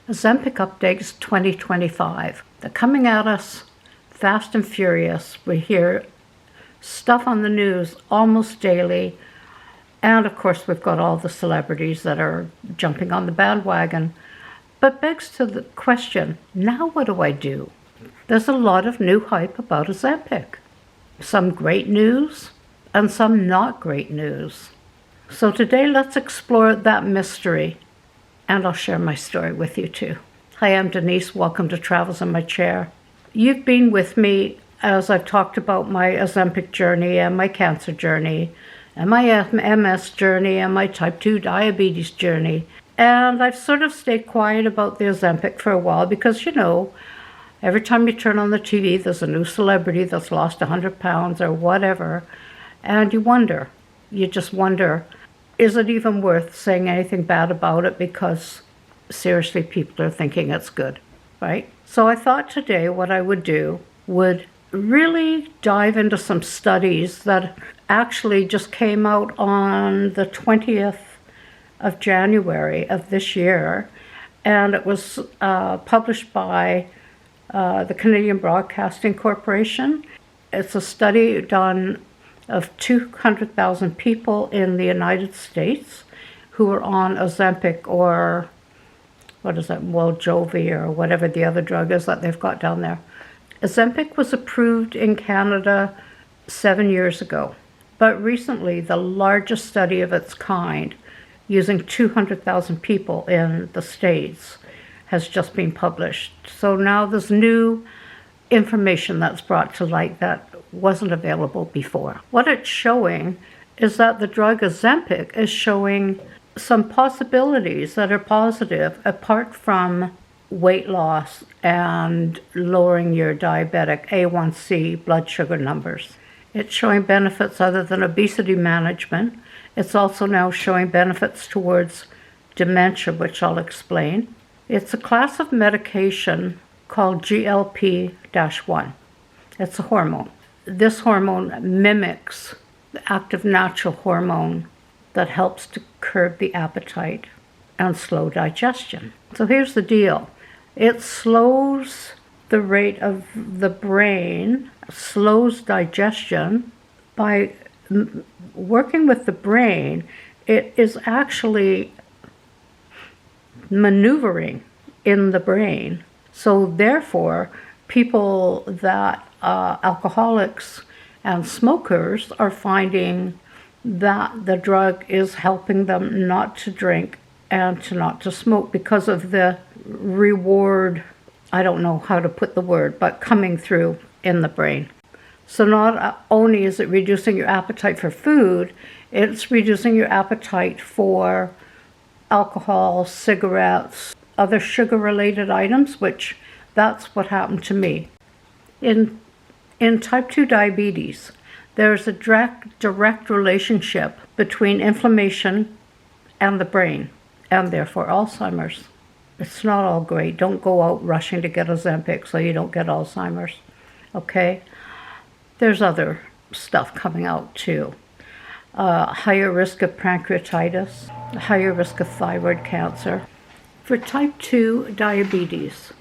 Ozempic updates 2025. They're coming at us fast and furious. We hear stuff on the news almost daily. And of course, we've got all the celebrities that are jumping on the bandwagon. But begs to the question, now what do I do? There's a lot of new hype about Ozempic. Some great news and some not great news. So today, let's explore that mystery. And I'll share my story with you too. Hi, I'm Denise. Welcome to Travels in My Chair. You've been with me as I've talked about my Ozempic journey and my cancer journey and my MS journey and my type 2 diabetes journey. And I've sort of stayed quiet about the Ozempic for a while because, every time you turn on the TV, there's a new celebrity that's lost 100 pounds or whatever. And you just wonder, is it even worth saying anything bad about it? Because seriously, people are thinking it's good, right? So I thought today what I would do would really dive into some studies that actually just came out on the 20th of January of this year. And it was published by the Canadian Broadcasting Corporation. It's a study done of 200,000 people in the United States who were on Ozempic or, Wegovy or whatever the other drug is that they've got down there. Ozempic was approved in Canada 7 years ago, but recently the largest study of its kind, using 200,000 people in the States, has just been published. So now there's new information that's brought to light that wasn't available before. What it's showing is that the drug Ozempic is showing some possibilities that are positive apart from weight loss and lowering your diabetic A1C blood sugar numbers. It's showing benefits other than obesity management. It's also now showing benefits towards dementia, which I'll explain. It's a class of medication called GLP-1. It's a hormone. This hormone mimics the active natural hormone that helps to curb the appetite and slow digestion. So here's the deal. It slows the rate of the brain, slows digestion. By working with the brain, it is actually maneuvering in the brain. So therefore, people that alcoholics and smokers are finding that the drug is helping them not to drink and not to smoke because of the reward, I don't know how to put the word, but coming through in the brain. So not only is it reducing your appetite for food, it's reducing your appetite for alcohol, cigarettes, other sugar-related items, which that's what happened to me. In type 2 diabetes, there's a direct relationship between inflammation and the brain, and therefore Alzheimer's. It's not all great. Don't go out rushing to get Ozempic so you don't get Alzheimer's, okay? There's other stuff coming out too. Higher risk of pancreatitis, higher risk of thyroid cancer. For type 2 diabetes,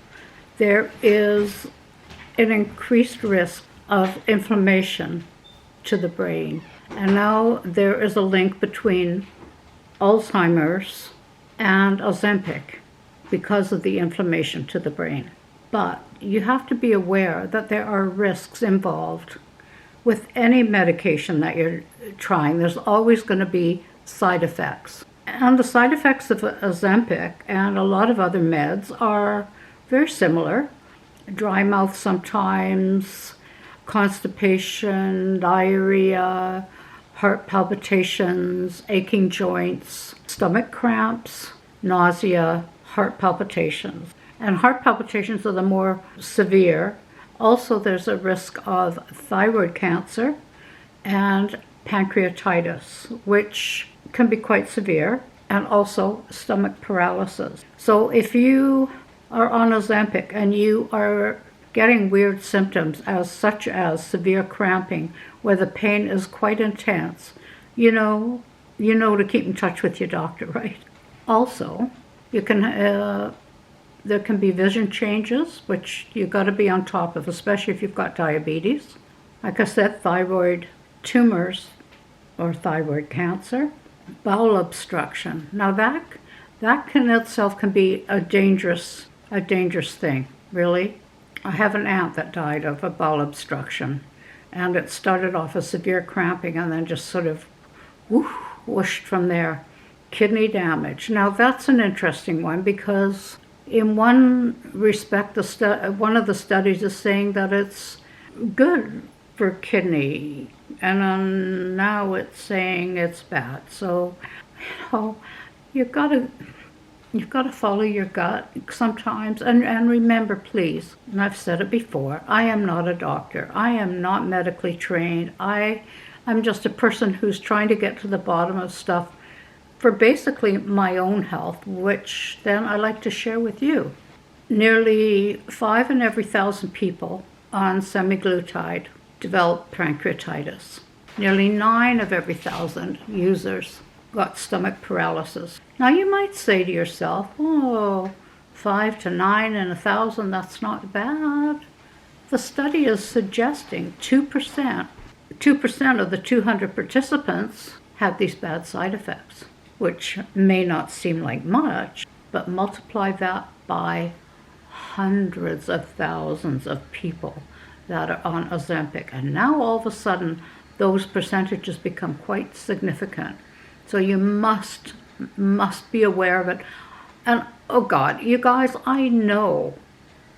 there is an increased risk of inflammation to the brain. And now there is a link between Alzheimer's and Ozempic because of the inflammation to the brain. But you have to be aware that there are risks involved with any medication that you're trying. There's always going to be side effects. And the side effects of Ozempic and a lot of other meds are very similar. Dry mouth sometimes, constipation, diarrhea, heart palpitations, aching joints, stomach cramps, nausea, heart palpitations. And heart palpitations are the more severe. Also, there's a risk of thyroid cancer and pancreatitis, which can be quite severe, and also stomach paralysis. So if you are on Ozempic and you are getting weird symptoms such as severe cramping where the pain is quite intense, you know to keep in touch with your doctor, right? Also, you can There can be vision changes, which you got to be on top of, especially if you've got diabetes. Like I said, thyroid tumors or thyroid cancer, bowel obstruction. Now that in itself can be a dangerous thing, really. I have an aunt that died of a bowel obstruction, and it started off as severe cramping and then just sort of whooshed from there. Kidney damage. Now that's an interesting one, because in one respect, one of the studies is saying that it's good for kidney, and now it's saying it's bad. So, you've got to follow your gut sometimes, and remember, please, and I've said it before, I am not a doctor. I am not medically trained. I'm just a person who's trying to get to the bottom of stuff for basically my own health, which then I like to share with you. Nearly 5 in every 1,000 people on semaglutide develop pancreatitis. Nearly 9 of every 1,000 users got stomach paralysis. Now you might say to yourself, 5 to 9 in 1,000, that's not bad. The study is suggesting 2% of the 200 participants had these bad side effects, which may not seem like much, but multiply that by hundreds of thousands of people that are on Ozempic. And now all of a sudden, those percentages become quite significant. So you must be aware of it. And oh God, you guys, I know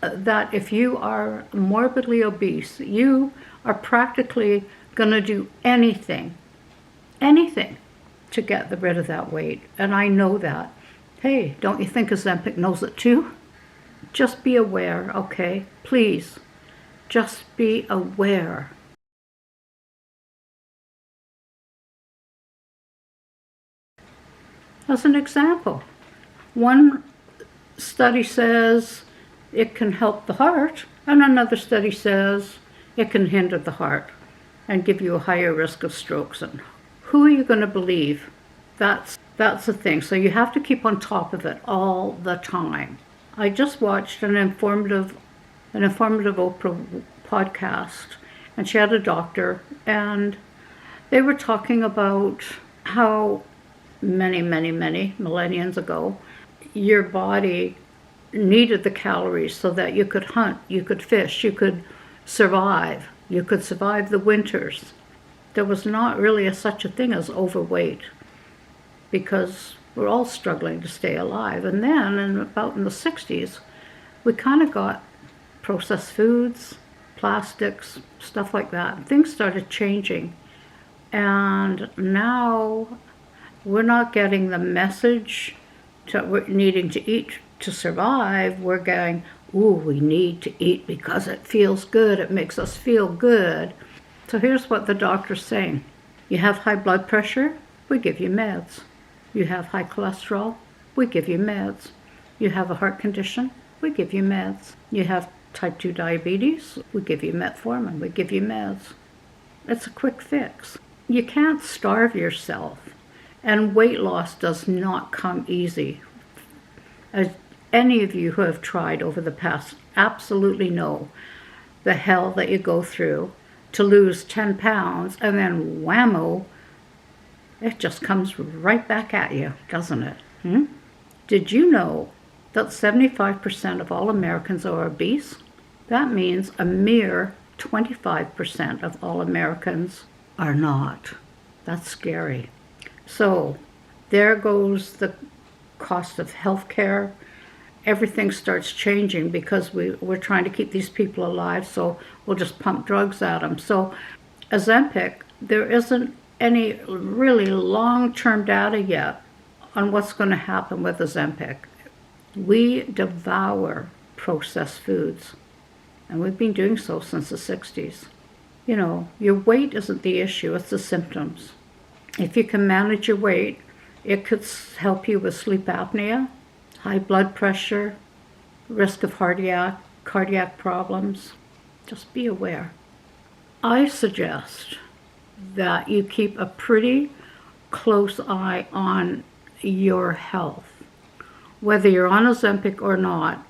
that if you are morbidly obese, you are practically going to do anything to get rid of that weight. And I know that. Hey, don't you think Ozempic knows it too? Just be aware, okay? Please, just be aware. As an example, one study says it can help the heart, and another study says it can hinder the heart and give you a higher risk of strokes. And who are you going to believe? That's the thing. So you have to keep on top of it all the time. I just watched an informative Oprah podcast, and she had a doctor, and they were talking about how many millenniums ago, your body needed the calories so that you could hunt, you could fish, you could survive the winters. There was not really such a thing as overweight, because we're all struggling to stay alive. And then in the 60s, we kind of got processed foods, plastics, stuff like that. Things started changing. And now we're not getting the message that we're needing to eat to survive. We're going, we need to eat because it feels good. It makes us feel good. So here's what the doctor's saying. You have high blood pressure? We give you meds. You have high cholesterol? We give you meds. You have a heart condition? We give you meds. You have type 2 diabetes? We give you metformin. We give you meds. It's a quick fix. You can't starve yourself. And weight loss does not come easy. As any of you who have tried over the past absolutely know the hell that you go through to lose 10 pounds, and then whammo, it just comes right back at you, doesn't it? Did you know that 75% of all Americans are obese? That means a mere 25% of all Americans are not. That's scary. So there goes the cost of health care. Everything starts changing because we're trying to keep these people alive, so we'll just pump drugs at them. So Ozempic, there isn't any really long-term data yet on what's going to happen with Ozempic. We devour processed foods, and we've been doing so since the 60s. You know, your weight isn't the issue, it's the symptoms. If you can manage your weight, it could help you with sleep apnea, high blood pressure, risk of cardiac problems. Just be aware. I suggest that you keep a pretty close eye on your health. Whether you're on Ozempic or not,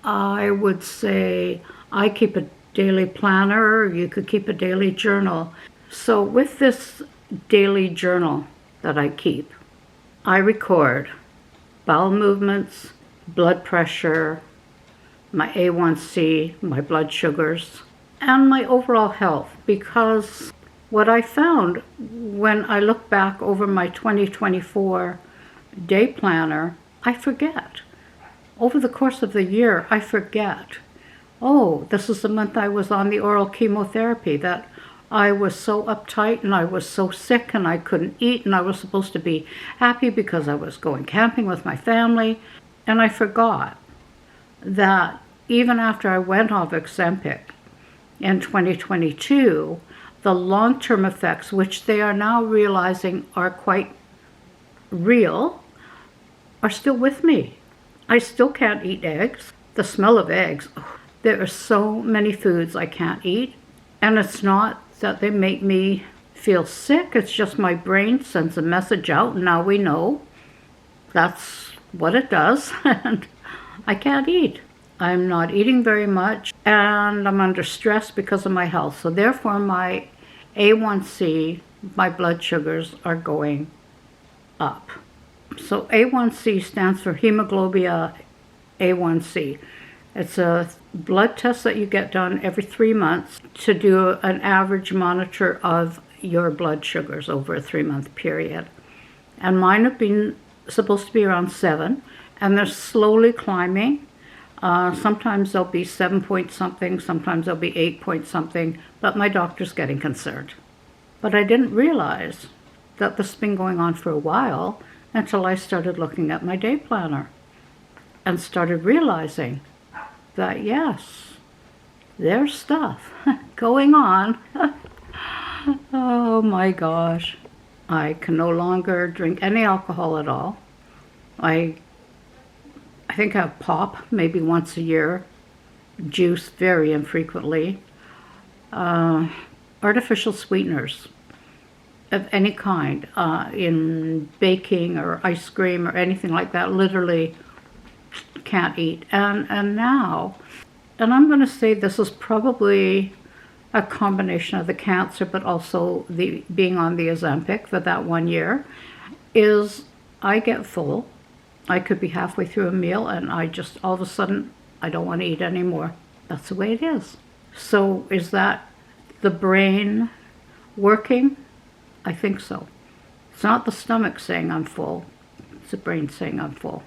I would say I keep a daily planner, you could keep a daily journal. So with this daily journal that I keep, I record bowel movements, blood pressure, my A1C, my blood sugars, and my overall health, because what I found when I look back over my 2024 day planner, I forget. Over the course of the year, I forget. Oh, this is the month I was on the oral chemotherapy, that I was so uptight and I was so sick and I couldn't eat, and I was supposed to be happy because I was going camping with my family. And I forgot that even after I went off Ozempic in 2022, the long-term effects, which they are now realizing are quite real, are still with me. I still can't eat eggs. The smell of eggs, there are so many foods I can't eat. And it's not that they make me feel sick, it's just my brain sends a message out, and now we know that's what it does, and I can't eat. I'm not eating very much, and I'm under stress because of my health. So therefore my A1C, my blood sugars are going up. So A1C stands for hemoglobin A1C. It's a blood test that you get done every 3 months to do an average monitor of your blood sugars over a 3-month period. And mine have been supposed to be around 7, and they're slowly climbing. Sometimes they'll be 7 point something, sometimes they'll be 8 point something, but my doctor's getting concerned. But I didn't realize that this has been going on for a while until I started looking at my day planner and started realizing that yes, there's stuff going on. Oh my gosh. I can no longer drink any alcohol at all. I think I have pop maybe once a year, juice very infrequently, artificial sweeteners of any kind, in baking or ice cream or anything like that, literally can't eat. And now, and I'm going to say this is probably a combination of the cancer, but also the being on the Ozempic for that 1 year, is I get full. I could be halfway through a meal and I just, all of a sudden, I don't want to eat anymore. That's the way it is. So is that the brain working? I think so. It's not the stomach saying I'm full. It's the brain saying I'm full.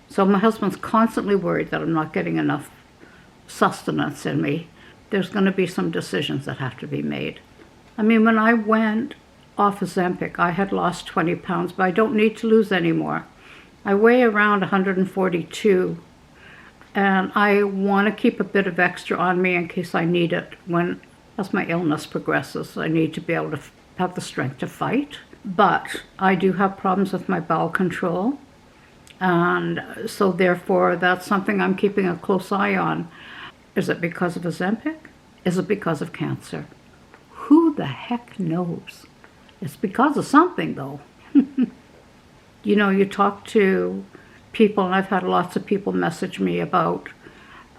So my husband's constantly worried that I'm not getting enough sustenance in me. There's going to be some decisions that have to be made. I mean, when I went off Ozempic, I had lost 20 pounds, but I don't need to lose any more. I weigh around 142, and I want to keep a bit of extra on me in case I need it as my illness progresses. I need to be able to have the strength to fight. But I do have problems with my bowel control, and so therefore that's something I'm keeping a close eye on. Is it because of Ozempic? Is it because of cancer? Who the heck knows? It's because of something, though. You know, you talk to people, and I've had lots of people message me about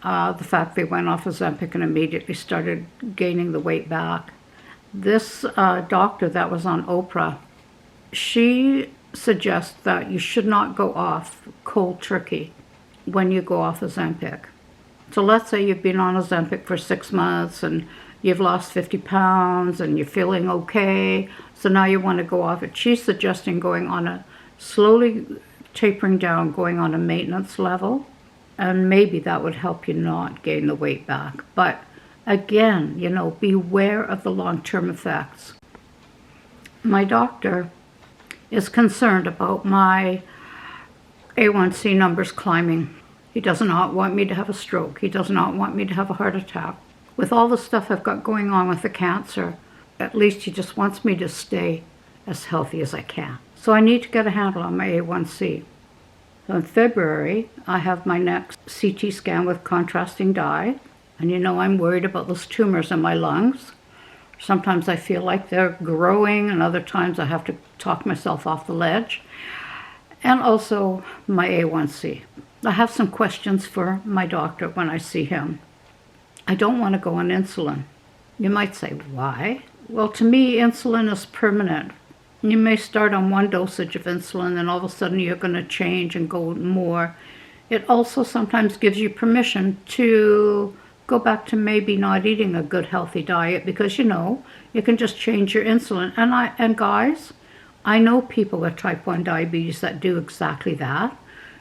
the fact they went off Ozempic and immediately started gaining the weight back. This doctor that was on Oprah, she suggests that you should not go off cold turkey when you go off Ozempic. So let's say you've been on Ozempic for 6 months and you've lost 50 pounds and you're feeling okay, so now you want to go off it. She's suggesting going on a, slowly tapering down, going on a maintenance level, and maybe that would help you not gain the weight back. But again, you know, beware of the long-term effects. My doctor is concerned about my A1C numbers climbing. He does not want me to have a stroke. He does not want me to have a heart attack. With all the stuff I've got going on with the cancer, at least he just wants me to stay as healthy as I can. So I need to get a handle on my A1C. So in February, I have my next CT scan with contrasting dye. And you know, I'm worried about those tumors in my lungs. Sometimes I feel like they're growing, and other times I have to talk myself off the ledge. And also my A1C. I have some questions for my doctor when I see him. I don't want to go on insulin. You might say, why? Well, to me, insulin is permanent. You may start on one dosage of insulin and all of a sudden you're going to change and go more. It also sometimes gives you permission to go back to maybe not eating a good healthy diet because you can just change your insulin. And guys, I know people with type 1 diabetes that do exactly that.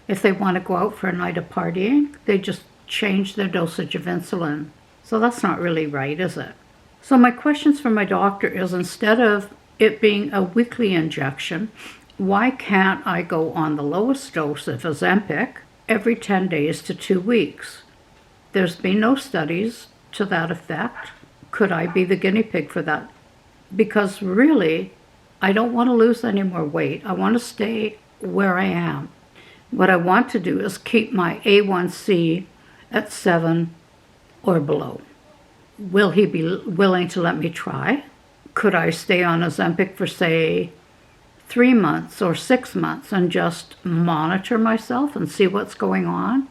If they want to go out for a night of partying, they just change their dosage of insulin. So that's not really right, is it? So my questions for my doctor is, instead of it being a weekly injection, why can't I go on the lowest dose of Ozempic every 10 days to 2 weeks? There's been no studies to that effect. Could I be the guinea pig for that? Because really, I don't want to lose any more weight. I want to stay where I am. What I want to do is keep my A1C at 7 or below. Will he be willing to let me try? Could I stay on Ozempic for, say, 3 months or 6 months and just monitor myself and see what's going on?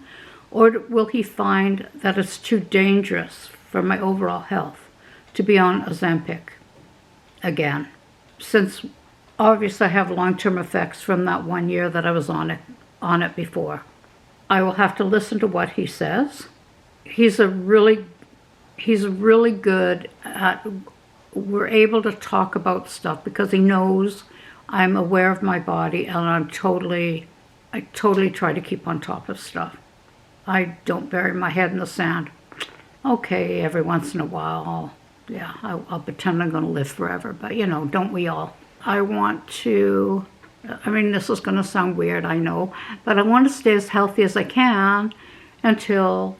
Or will he find that it's too dangerous for my overall health to be on Ozempic again? Since obviously I have long-term effects from that 1 year that I was on it before. I will have to listen to what he says. He's really good at, we're able to talk about stuff because he knows I'm aware of my body and I totally try to keep on top of stuff. I don't bury my head in the sand. Okay, every once in a while, I'll pretend I'm going to live forever, but don't we all? This is going to sound weird, I know, but I want to stay as healthy as I can until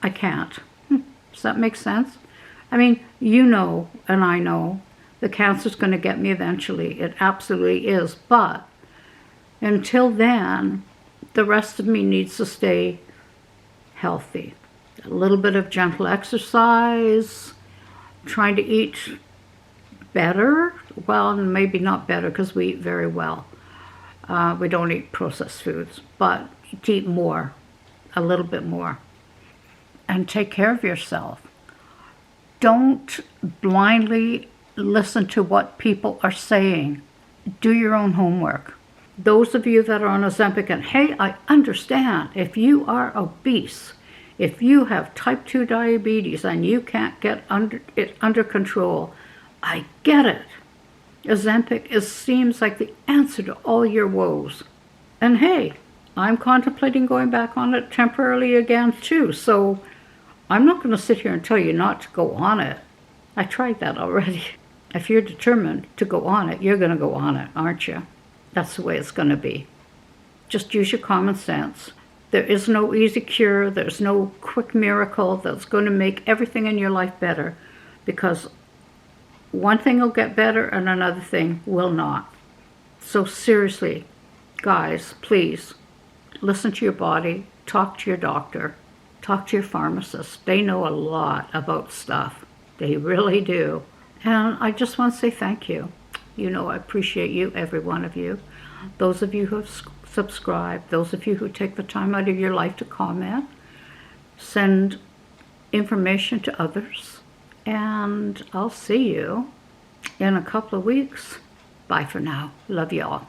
I can't. Does that make sense? And I know the cancer's going to get me eventually. It absolutely is. But until then, the rest of me needs to stay healthy. A little bit of gentle exercise, trying to eat better. Well, maybe not better because we eat very well. We don't eat processed foods, but eat more, a little bit more. And take care of yourself. Don't blindly listen to what people are saying. Do your own homework. Those of you that are on Ozempic, and hey, I understand, if you are obese, if you have type 2 diabetes and you can't get it under control, I get it. Ozempic seems like the answer to all your woes. And hey, I'm contemplating going back on it temporarily again too, so I'm not going to sit here and tell you not to go on it. I tried that already. If you're determined to go on it, you're going to go on it, aren't you? That's the way it's going to be. Just use your common sense. There is no easy cure. There's no quick miracle that's going to make everything in your life better, because one thing will get better and another thing will not. So seriously, guys, please listen to your body, talk to your doctor, talk to your pharmacist. They know a lot about stuff. They really do. And I just want to say thank you. I appreciate you, every one of you. Those of you who have subscribed, those of you who take the time out of your life to comment, send information to others. And I'll see you in a couple of weeks. Bye for now. Love you all.